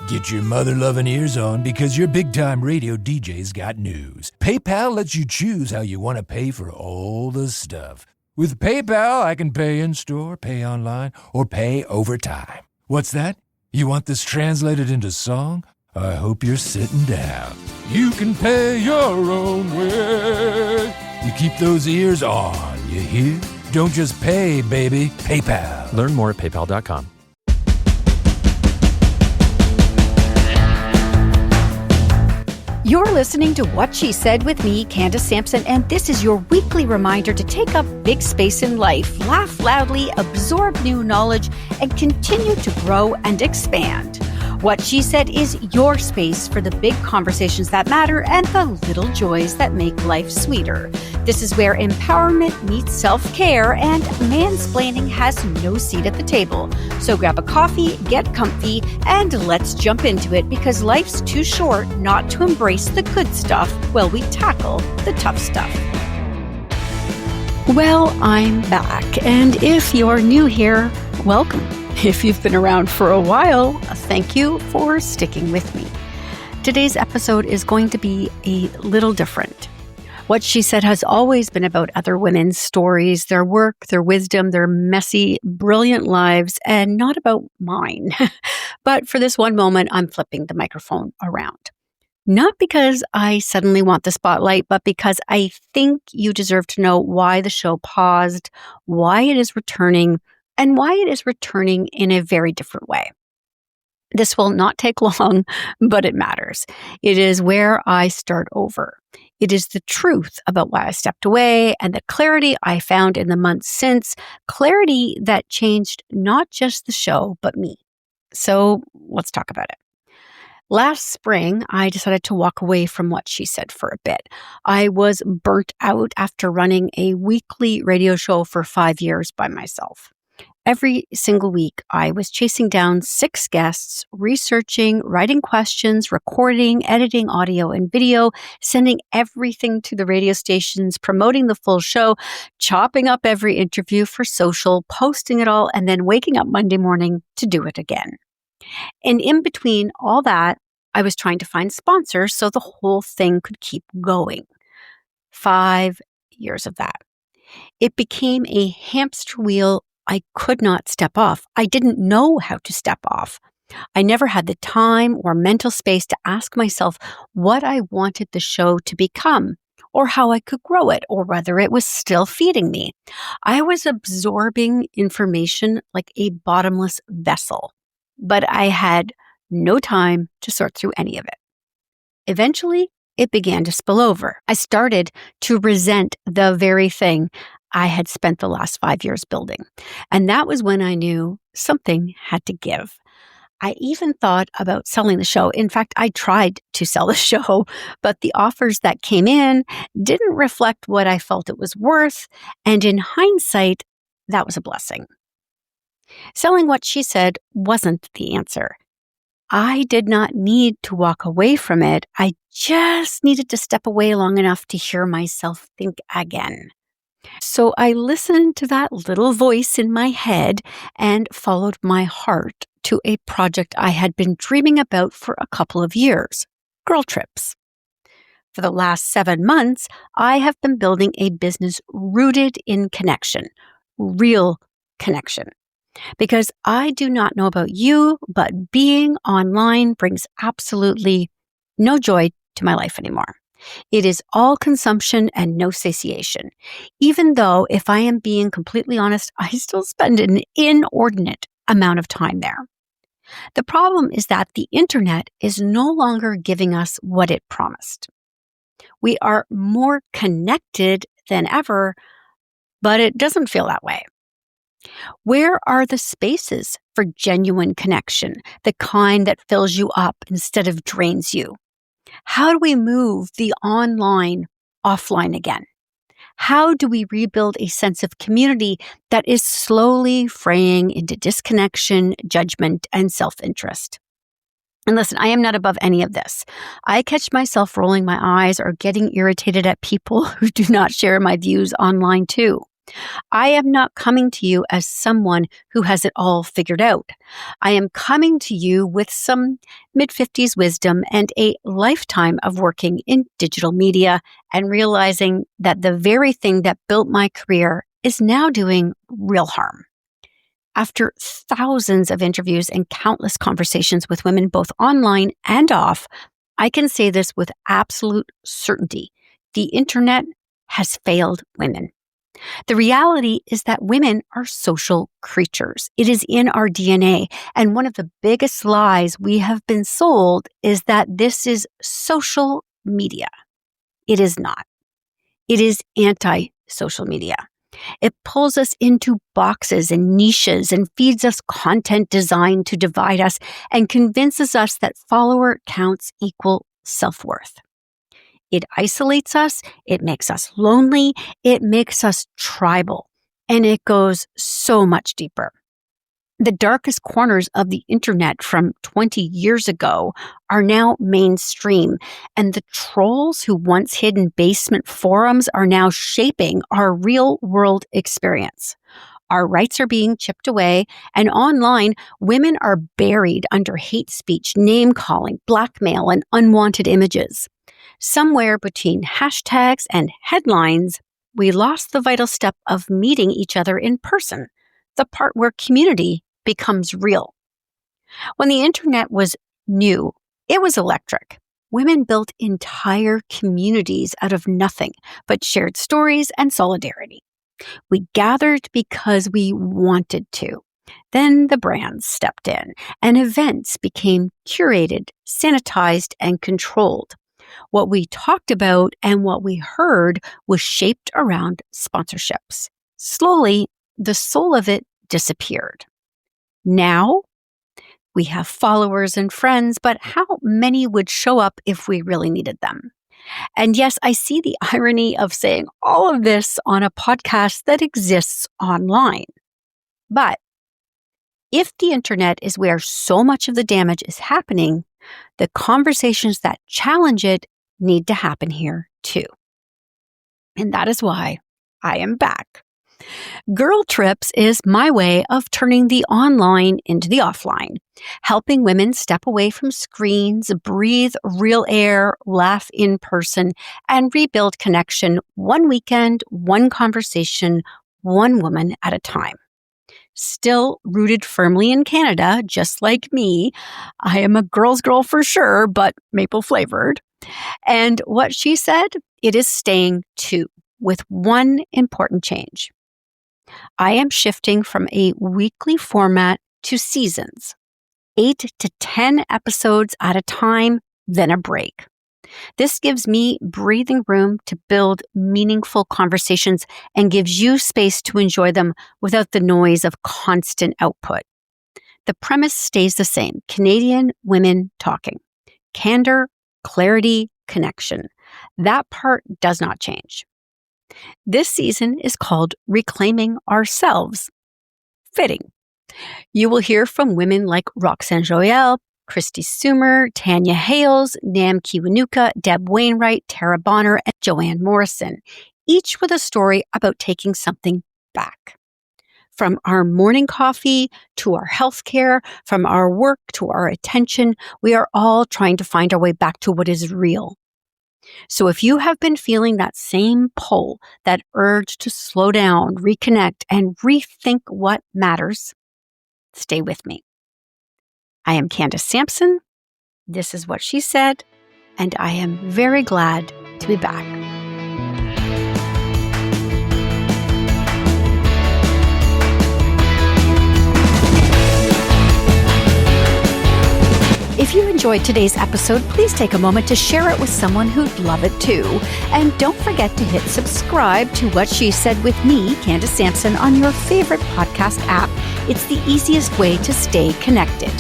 Get your mother-loving ears on because your big-time radio DJ's got news. PayPal lets you choose how you want to pay for all the stuff. With PayPal, I can pay in-store, pay online, or pay over time. What's that? You want this translated into song? I hope you're sitting down. You can pay your own way. You keep those ears on, you hear? Don't just pay, baby. PayPal. Learn more at paypal.com. You're listening to What She Said with me, Candace Sampson, and this is your weekly reminder to take up big space in life, laugh loudly, absorb new knowledge, and continue to grow and expand. What She Said is your space for the big conversations that matter and the little joys that make life sweeter. This is where empowerment meets self-care and mansplaining has no seat at the table. So grab a coffee, get comfy, and let's jump into it because life's too short not to embrace the good stuff while we tackle the tough stuff. Well, I'm back, and if you're new here, welcome. If you've been around for a while, thank you for sticking with me. Today's episode is going to be a little different. What She Said has always been about other women's stories, their work, their wisdom, their messy, brilliant lives, and not about mine. But for this one moment, I'm flipping the microphone around. Not because I suddenly want the spotlight, but because I think you deserve to know why the show paused, why it is returning, and why it is returning in a very different way. This will not take long, but it matters. It is where I start over. It is the truth about why I stepped away and the clarity I found in the months since, clarity that changed not just the show, but me. So let's talk about it. Last spring, I decided to walk away from What She Said for a bit. I was burnt out after running a weekly radio show for 5 years by myself. Every single week, I was chasing down 6 guests, researching, writing questions, recording, editing audio and video, sending everything to the radio stations, promoting the full show, chopping up every interview for social, posting it all, and then waking up Monday morning to do it again. And in between all that, I was trying to find sponsors so the whole thing could keep going. 5 years of that. It became a hamster wheel I could not step off. I didn't know how to step off. I never had the time or mental space to ask myself what I wanted the show to become, or how I could grow it, or whether it was still feeding me. I was absorbing information like a bottomless vessel, but I had no time to sort through any of it. Eventually, it began to spill over. I started to resent the very thing I had spent the last 5 years building. And that was when I knew something had to give. I even thought about selling the show. In fact, I tried to sell the show, but the offers that came in didn't reflect what I felt it was worth. And in hindsight, that was a blessing. Selling What She Said wasn't the answer. I did not need to walk away from it. I just needed to step away long enough to hear myself think again. So I listened to that little voice in my head and followed my heart to a project I had been dreaming about for a couple of years, girl trips. For the last 7 months, I have been building a business rooted in connection, real connection. Because I do not know about you, but being online brings absolutely no joy to my life anymore. It is all consumption and no satiation. Even though, if I am being completely honest, I still spend an inordinate amount of time there. The problem is that the internet is no longer giving us what it promised. We are more connected than ever, but it doesn't feel that way. Where are the spaces for genuine connection, the kind that fills you up instead of drains you? How do we move the online offline again? How do we rebuild a sense of community that is slowly fraying into disconnection, judgment, and self-interest? And listen, I am not above any of this. I catch myself rolling my eyes or getting irritated at people who do not share my views online too. I am not coming to you as someone who has it all figured out. I am coming to you with some mid-50s wisdom and a lifetime of working in digital media and realizing that the very thing that built my career is now doing real harm. After thousands of interviews and countless conversations with women both online and off, I can say this with absolute certainty. The internet has failed women. The reality is that women are social creatures. It is in our DNA. And one of the biggest lies we have been sold is that this is social media. It is not. It is anti-social media. It pulls us into boxes and niches and feeds us content designed to divide us and convinces us that follower counts equal self-worth. It isolates us, it makes us lonely, it makes us tribal, and it goes so much deeper. The darkest corners of the internet from 20 years ago are now mainstream, and the trolls who once hid in basement forums are now shaping our real-world experience. Our rights are being chipped away, and online, women are buried under hate speech, name-calling, blackmail, and unwanted images. Somewhere between hashtags and headlines, we lost the vital step of meeting each other in person, the part where community becomes real. When the internet was new, it was electric. Women built entire communities out of nothing but shared stories and solidarity. We gathered because we wanted to. Then the brands stepped in, and events became curated, sanitized, and controlled. What we talked about and what we heard was shaped around sponsorships. Slowly, the soul of it disappeared. Now, we have followers and friends, but how many would show up if we really needed them? And yes, I see the irony of saying all of this on a podcast that exists online. But if the internet is where so much of the damage is happening, the conversations that challenge it need to happen here too. And that is why I am back. Girl Trips is my way of turning the online into the offline, helping women step away from screens, breathe real air, laugh in person, and rebuild connection one weekend, one conversation, one woman at a time. Still rooted firmly in Canada, just like me. I am a girl's girl for sure, but maple flavored. And what she said, it is staying too, with one important change. I am shifting from a weekly format to seasons, 8 to 10 episodes at a time, then a break. This gives me breathing room to build meaningful conversations and gives you space to enjoy them without the noise of constant output. The premise stays the same: Canadian women talking. Candor, clarity, connection. That part does not change. This season is called Reclaiming Ourselves. Fitting. You will hear from women like Roxanne Joyelle, Christy Sumer, Tanya Hales, Nam Kiwanuka, Deb Wainwright, Tara Bonner, and Joanne Morrison, each with a story about taking something back. From our morning coffee to our healthcare, from our work to our attention, we are all trying to find our way back to what is real. So if you have been feeling that same pull, that urge to slow down, reconnect, and rethink what matters, stay with me. I am Candace Sampson. This is What She Said, and I am very glad to be back. If you enjoyed today's episode, please take a moment to share it with someone who'd love it too. And don't forget to hit subscribe to What She Said with me, Candace Sampson, on your favorite podcast app. It's the easiest way to stay connected.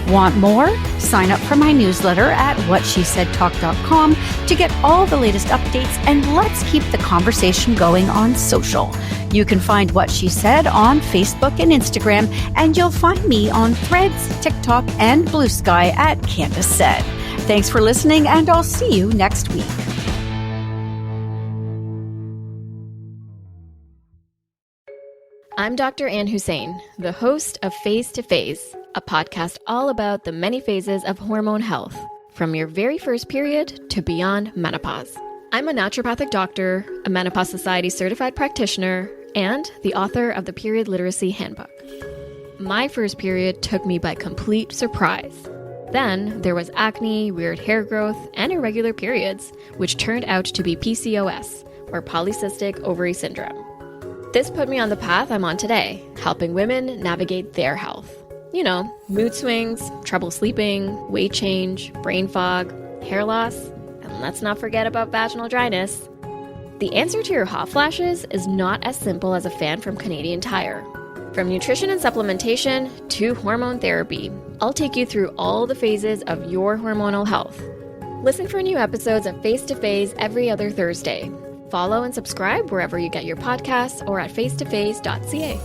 Want more? Sign up for my newsletter at whatshesaidtalk.com to get all the latest updates, and let's keep the conversation going on social. You can find What She Said on Facebook and Instagram, and you'll find me on Threads, TikTok, and Blue Sky at Candace Said. Thanks for listening, and I'll see you next week. I'm Dr. Ann Hussein, the host of Phase to Phase, a podcast all about the many phases of hormone health, from your very first period to beyond menopause. I'm a naturopathic doctor, a Menopause Society certified practitioner, and the author of the Period Literacy Handbook. My first period took me by complete surprise. Then there was acne, weird hair growth, and irregular periods, which turned out to be PCOS, or polycystic ovary syndrome. This put me on the path I'm on today, helping women navigate their health. You know, mood swings, trouble sleeping, weight change, brain fog, hair loss, and let's not forget about vaginal dryness. The answer to your hot flashes is not as simple as a fan from Canadian Tire. From nutrition and supplementation to hormone therapy, I'll take you through all the phases of your hormonal health. Listen for new episodes of Face to Phase every other Thursday. Follow and subscribe wherever you get your podcasts or at facetophase.ca.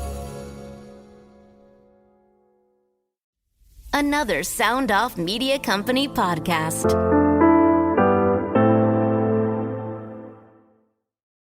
Another Sound Off Media Company podcast.